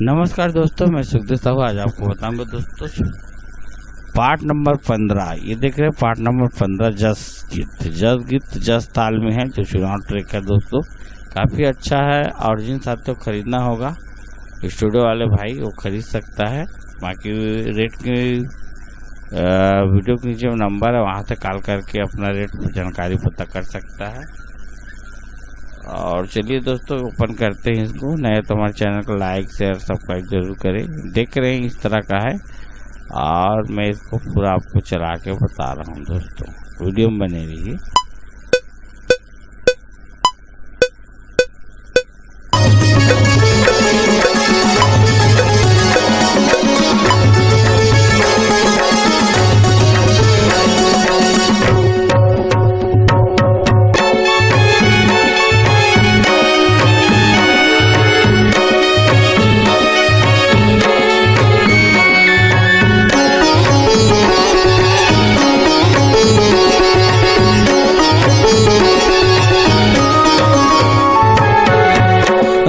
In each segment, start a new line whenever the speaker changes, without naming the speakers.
नमस्कार दोस्तों, मैं सुखदेव साहू। आज आपको बताऊंगा दोस्तों पार्ट नंबर 15। ये देख रहे हैं पार्ट नंबर 15 जस ताल में है, जो चुनाव ट्रैक है दोस्तों। काफ़ी अच्छा है और जिन साथियों को खरीदना होगा स्टूडियो वाले भाई वो खरीद सकता है। बाकी रेट के वीडियो के नीचे नंबर है, वहाँ से कॉल करके अपना रेट जानकारी पता कर सकता है। और चलिए दोस्तों ओपन करते हैं इसको। नए तो हमारे चैनल को लाइक शेयर सब्सक्राइब जरूर करें। देख रहे हैं इस तरह का है और मैं इसको पूरा आपको चला के बता रहा हूँ दोस्तों, वीडियो में बने रहिए।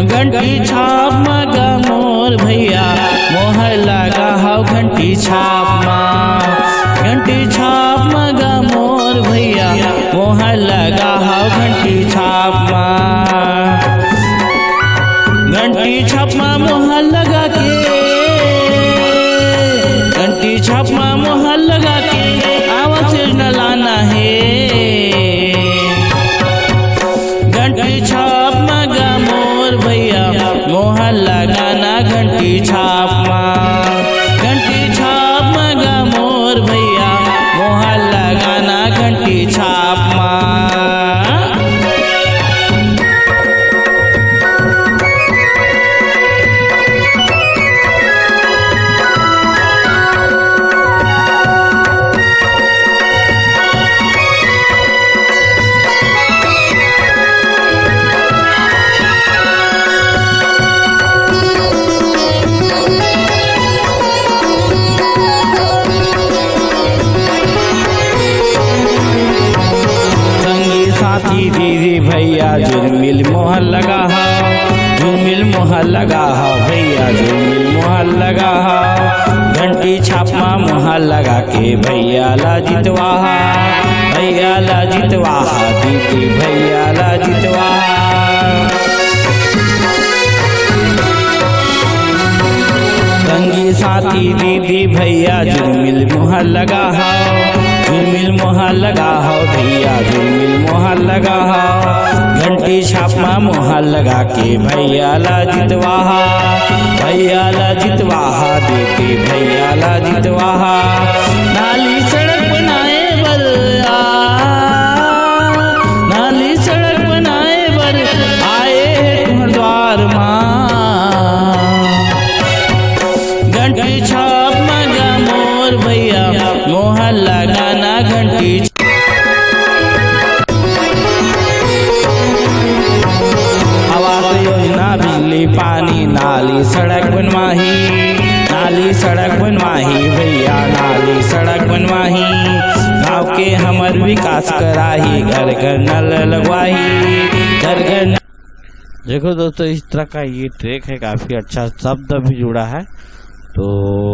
घंटी छाप मगा मोर भैया मोहर लगा हाउ घंटी छाप माँ। घंटी छाप मगा मोर भैया मोहर लगा हाउ घंटी छाप माँ। घंटी छाप माँ मोहर लगा के, घंटी छाप माँ मोहर लगा के आवाज न लाना है। घंटी छाप मगा मोर भैया मोहर लगाना घंटी छाप माँ। घंटी छाप मगा मोर भैया मोहर लगाना घंटी छाप माँ। दीदी भैया झुलमिल मोहर लगा हाउ, झुलमिल मोहर लगा हाउ भैया झुलमिल मोहर लगा हाउ। घंटी छापमा मोहर लगा के भैया ला जितवाहा, भैया ला जितवाहा दीदी भैया ला जितवाहा। रंगी साथी दीदी भैया झुलमिल मोहर लगा हाउ, झुलमिल मोहर लगा हाउ भैया झुलमिल मोहर लगा हाउ। घंटी छापमा मोहर लगा के भैया ला जितवाहा, भैया ला जितवाहा दीदी भैया ला जितवाहा। नाली सड़क बनाए बर नाली सड़क बनाए बर आए है तुम्हार द्वार माँ। घंटी छाप मगा मोर भैया मोहर लगाना घंटी। आवास योजना बिजली पानी नाली सड़क बनवाही, नाली सड़क बनवाही भैया नाली सड़क बनवाही। गाँव के हमर विकास कराही, घर घर नल लगवाही, घर घर।
देखो दोस्तों इस तरह का ये ट्रैक है, काफ़ी अच्छा शब्द भी जुड़ा है। तो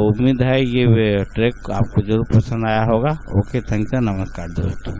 उम्मीद है ये ट्रैक आपको जरूर पसंद आया होगा। ओके, थैंक यू, नमस्कार दोस्तों।